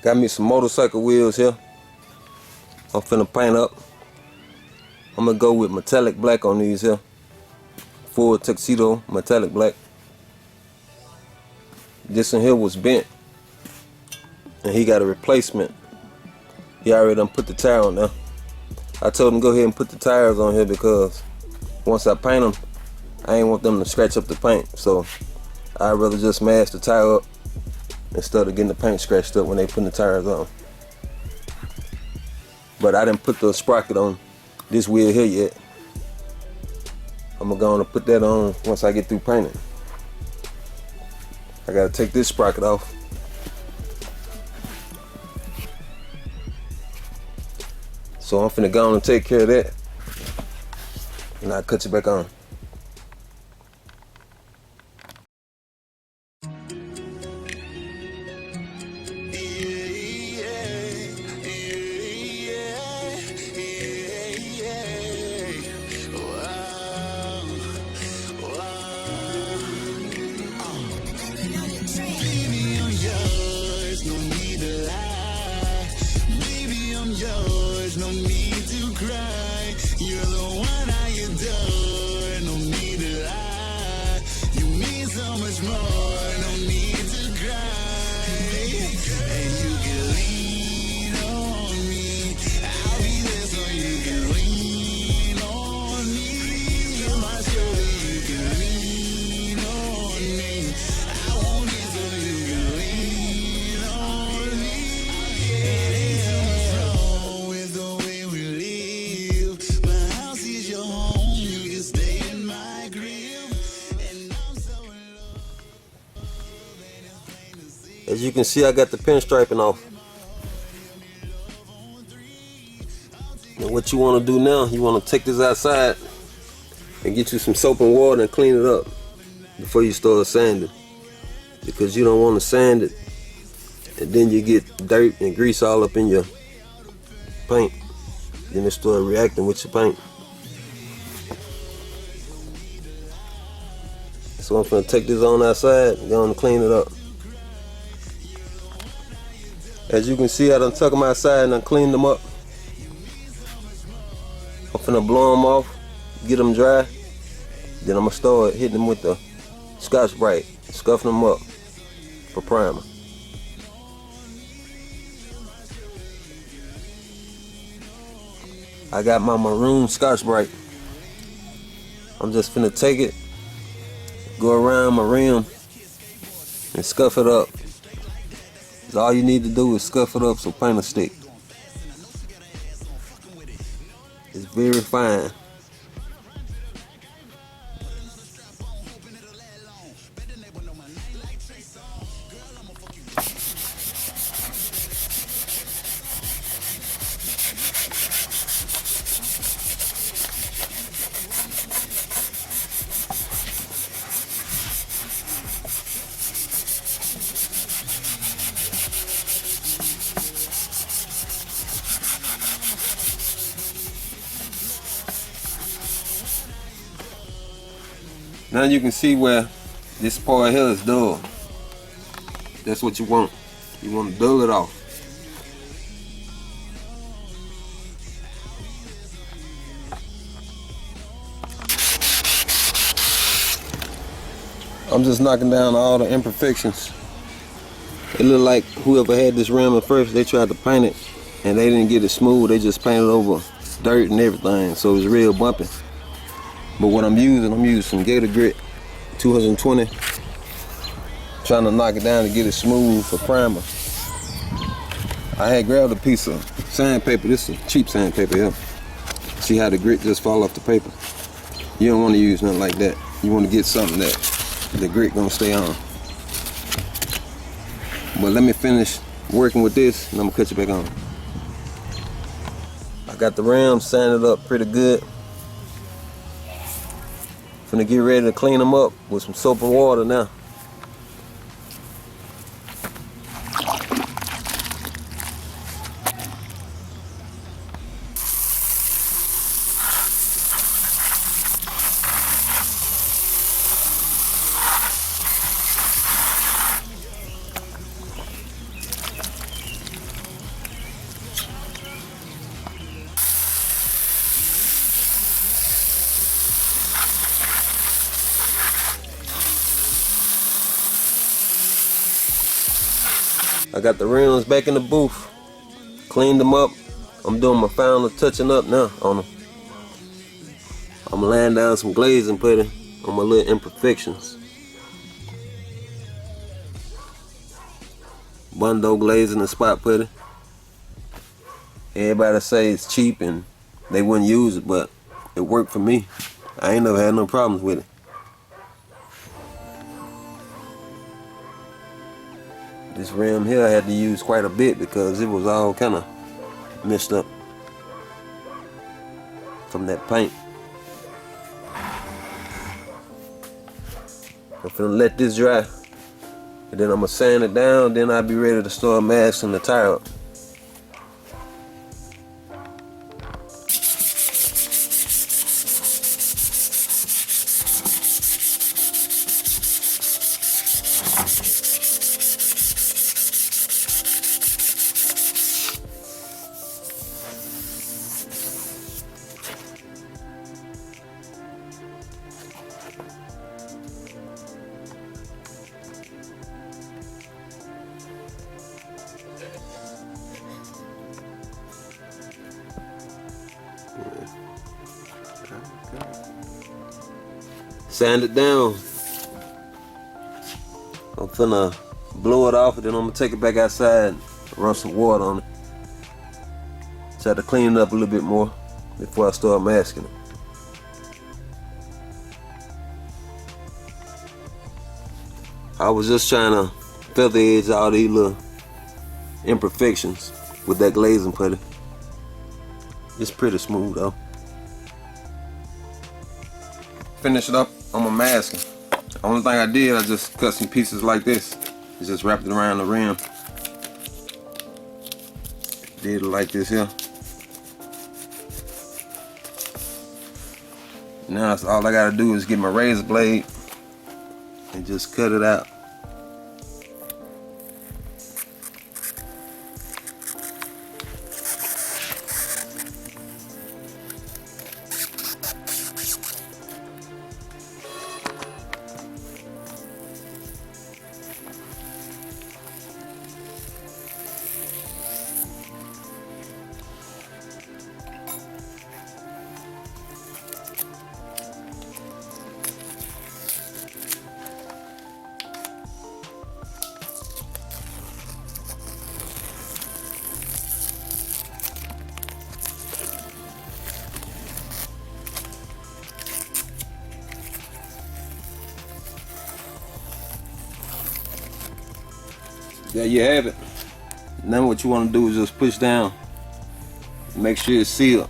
Got me some motorcycle wheels here. I'm finna paint up. I'm gonna go with metallic black on these here. Ford Tuxedo metallic black. This one here was bent, and he got a replacement. He already done put the tire on there. I told him go ahead and put the tires on here because once I paint them, I ain't want them to scratch up the paint. So I'd rather just mask the tire up instead of getting the paint scratched up when they putting the tires on. But I didn't put the sprocket on this wheel here yet. I'm gonna go on and put that on once I get through painting. I gotta take this sprocket off. So I'm finna go on and take care of that, and I'll cut you back on. As you can see, I got the pinstriping off. And what you want to do now, you want to take this outside and get you some soap and water and clean it up before you start sanding, because you don't want to sand it and then you get dirt and grease all up in your paint. Then it start reacting with your paint. So I'm going to take this on outside and go on and clean it up. As you can see, I done took them outside and I cleaned them up. I'm finna blow them off, get them dry. Then I'm gonna start hitting them with the Scotch-Brite, scuffing them up for primer. I got my maroon Scotch-Brite. I'm just finna take it, go around my rim, and scuff it up. All you need to do is scuff it up so paint will stick. It's very fine. Now you can see where this part here is dull. That's what you want. You want to dull it off. I'm just knocking down all the imperfections. It look like whoever had this rim at first, they tried to paint it and they didn't get it smooth. They just painted over dirt and everything, so it's real bumpy. But what I'm using some Gator Grit 220, trying to knock it down to get it smooth for primer. I had grabbed a piece of sandpaper. This is cheap sandpaper here. See how the grit just fall off the paper? You don't want to use nothing like that. You want to get something that the grit gonna stay on. But let me finish working with this and I'm gonna cut you back on. I got the rims sanded up pretty good. Finna get ready to clean them up with some soap and water now. I got the rims back in the booth, cleaned them up. I'm doing my final touching up now on them. I'm laying down some glazing putty on my little imperfections. Bundo glazing and spot putty. Everybody say it's cheap and they wouldn't use it, but it worked for me. I ain't never had no problems with it. This rim here I had to use quite a bit because it was all kind of messed up from that paint. I'm finna let this dry, and then I'm gonna sand it down, then I'll be ready to start masking the tire up. Sand it down. I'm finna blow it off and then I'm gonna take it back outside and run some water on it. Try to clean it up a little bit more before I start masking it. I was just trying to feather edge all these little imperfections with that glazing putty. It's pretty smooth though. Finish it up on my masking. The only thing I did, I just cut some pieces like this. I just wrapped it around the rim. Did it like this here. Now all I gotta do is get my razor blade and just cut it out. There you have it. Now what you want to do is just push down. Make sure it's sealed.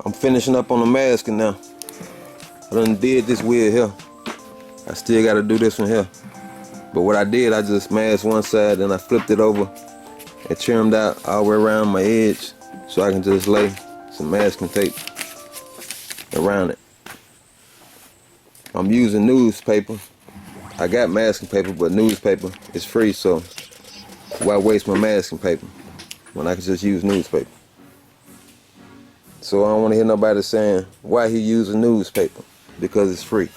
I'm finishing up on the masking now. I done did this wheel here. I still got to do this one here. But what I did, I just masked one side and I flipped it over and trimmed out all the way around my edge so I can just lay some masking tape around it. I'm using newspaper. I got masking paper, but newspaper is free, so why waste my masking paper when I can just use newspaper? So I don't want to hear nobody saying why he using newspaper, because it's free.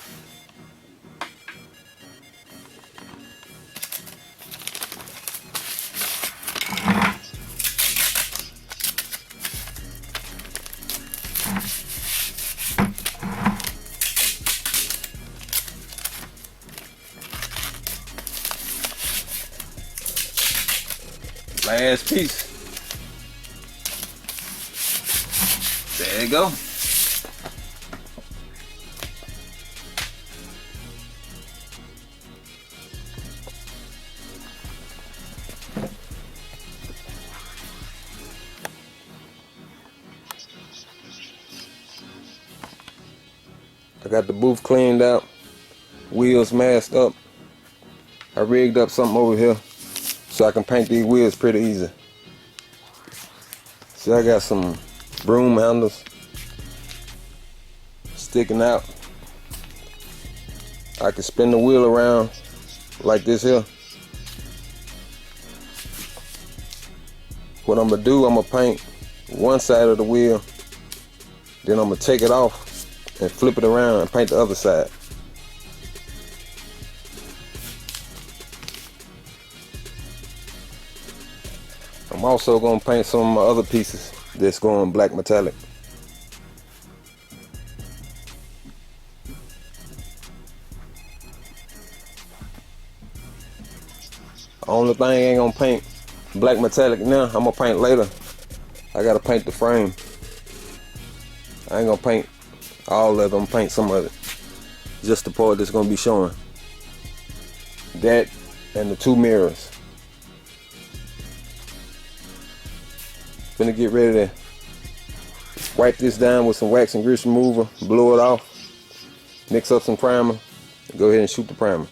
Last piece. There you go. I got the booth cleaned out, wheels masked up. I rigged up something over here so I can paint these wheels pretty easy. See, I got some broom handles sticking out. I can spin the wheel around like this here. What I'm gonna do, I'm gonna paint one side of the wheel, then I'm gonna take it off and flip it around and paint the other side. I'm also gonna paint some of my other pieces that's going black metallic. Only thing I ain't gonna paint black metallic now, I'm gonna paint later. I gotta paint the frame. I ain't gonna paint all of it, I'm gonna paint some of it. Just the part that's gonna be showing. That and the two mirrors. Finna get ready to wipe this down with some wax and grease remover, blow it off, mix up some primer, and go ahead and shoot the primer.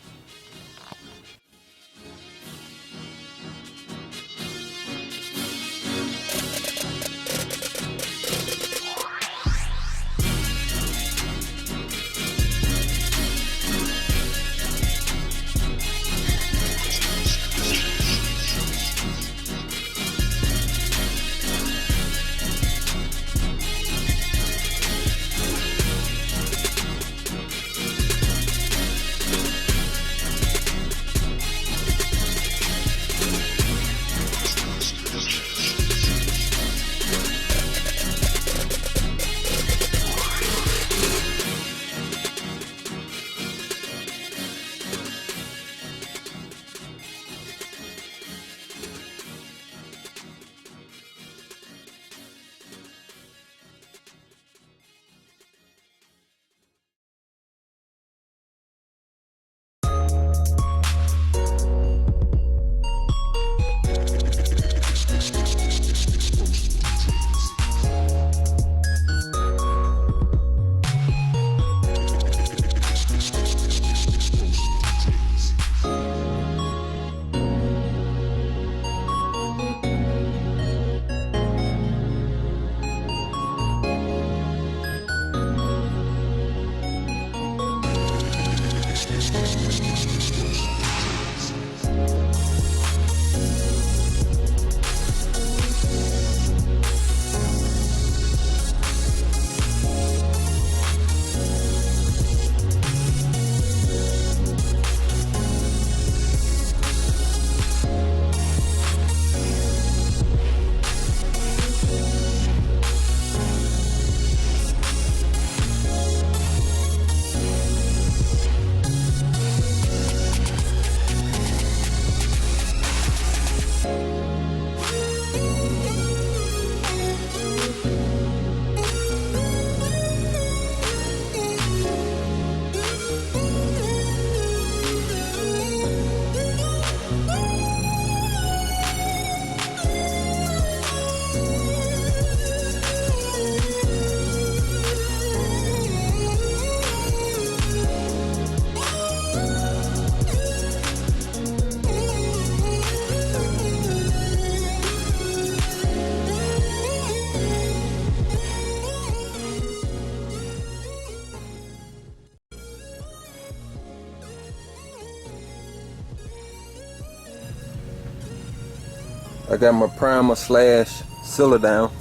I got my primer slash sealer down.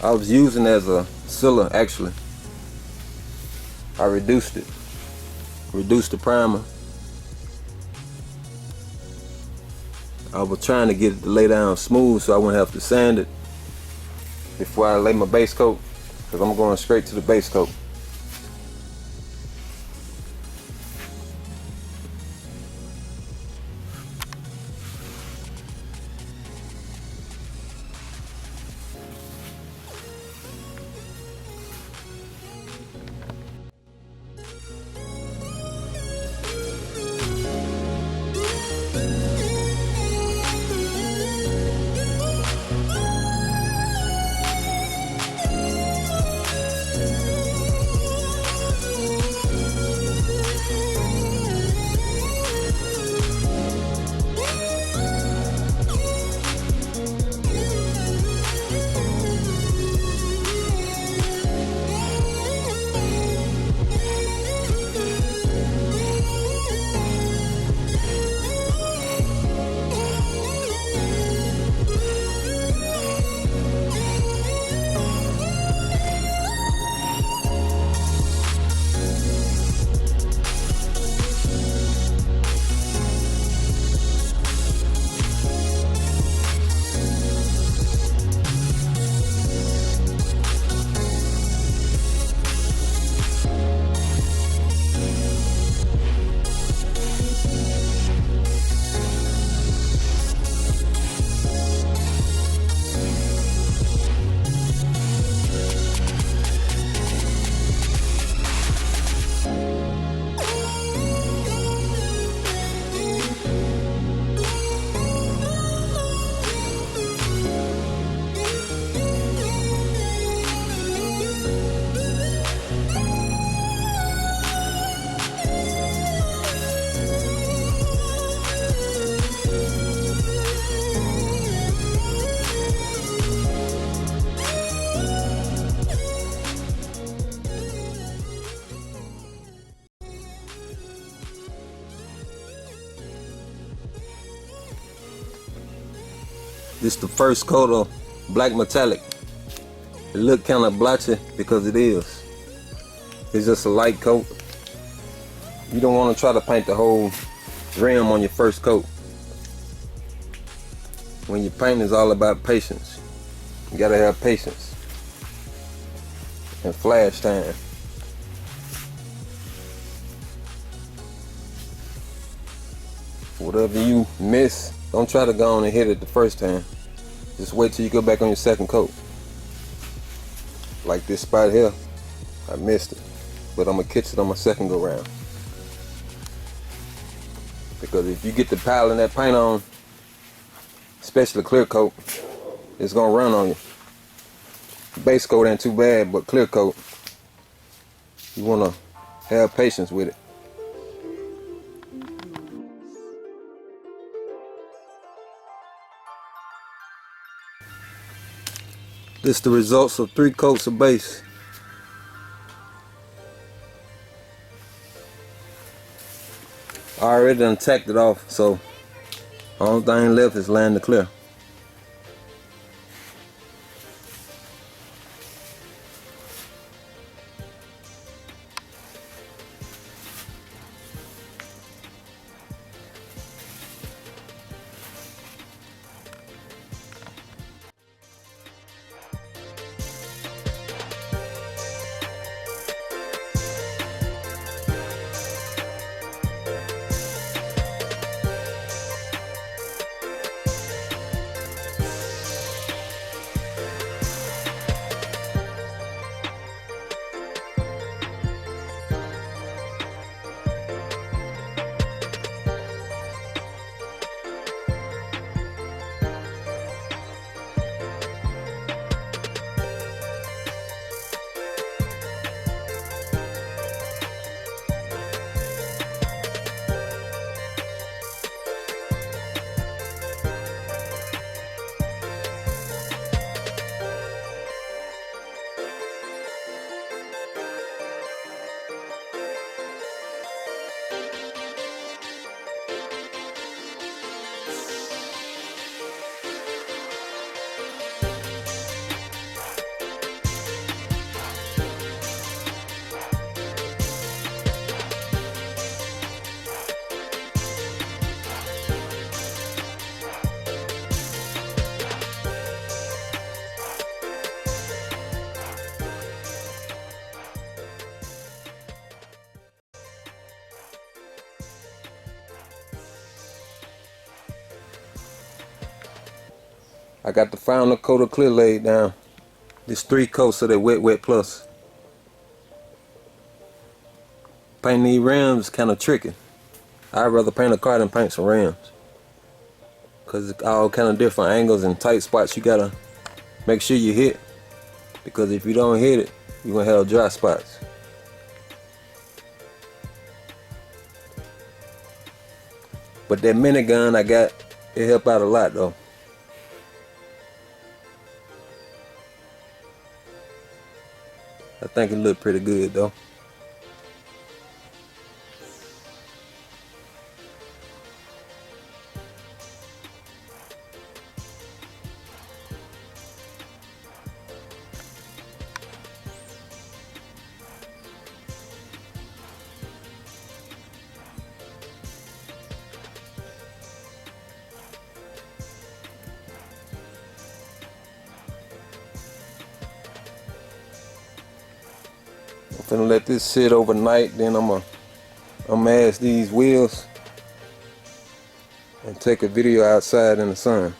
I was using as a sealer actually. I reduced the primer. I was trying to get it to lay down smooth so I wouldn't have to sand it before I lay my base coat, because I'm going straight to the base coat. This is the first coat of black metallic. It look kind of blotchy because it is. It's just a light coat. You don't want to try to paint the whole rim on your first coat. When you paint, it's all about patience. You gotta have patience and flash time. Whatever you miss, don't try to go on and hit it the first time. Just wait till you go back on your second coat. Like this spot here, I missed it, but I'm gonna catch it on my second go round. Because if you get the piling that paint on, especially clear coat, it's gonna run on you. Base coat ain't too bad, but clear coat, you wanna have patience with it. This is the results of 3 coats of base. I already done tacked it off, so only thing left is laying the clear. I got the final coat of clear laid down. This 3 coats of that wet plus. Painting these rims is kind of tricky. I'd rather paint a car than paint some rims, cause it's all kind of different angles and tight spots you gotta make sure you hit. Because if you don't hit it, you're gonna have dry spots. But that minigun I got, it helped out a lot though. I think it looked pretty good though. I'm finna let this sit overnight, then I'm gonna mask these wheels and take a video outside in the sun.